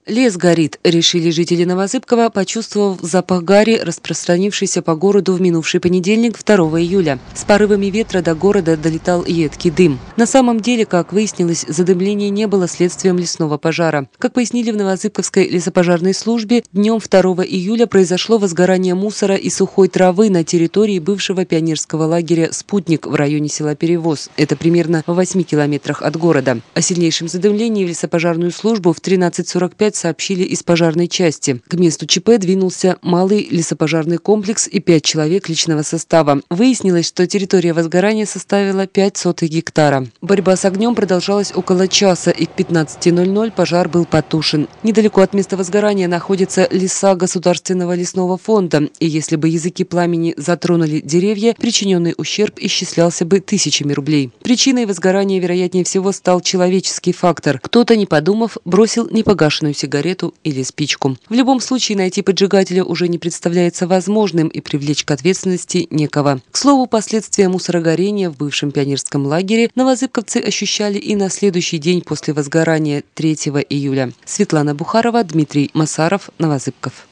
Лес горит, решили жители Новозыбкова, почувствовав запах гари, распространившийся по городу в минувший понедельник, 2 июля. С порывами ветра до города долетал едкий дым. На самом деле, как выяснилось, задымление не было следствием лесного пожара. Как пояснили в Новозыбковской лесопожарной службе, днем 2 июля произошло возгорание мусора и сухой травы на территории бывшего пионерского лагеря «Спутник» в районе села Перевоз. Это примерно в 8 километрах от города. О сильнейшем задымлении в лесопожарную службу в 13:45 сообщили из пожарной части. К месту ЧП двинулся малый лесопожарный комплекс и 5 человек личного состава. Выяснилось, что территория возгорания составила 0,05 гектара. Борьба с огнем продолжалась около часа, и к 15:00 пожар был потушен. Недалеко от места возгорания находятся леса Государственного лесного фонда, и если бы языки пламени затронули деревья, причиненный ущерб исчислялся бы тысячами рублей. Причиной возгорания, вероятнее всего, стал человеческий фактор. Кто-то, не подумав, бросил непогашенную сигарету или спичку. В любом случае найти поджигателя уже не представляется возможным, и привлечь к ответственности некого. К слову, последствия мусорогорения в бывшем пионерском лагере новозыбковцы ощущали и на следующий день после возгорания 3 июля. Светлана Бухарова, Дмитрий Масаров, Новозыбков.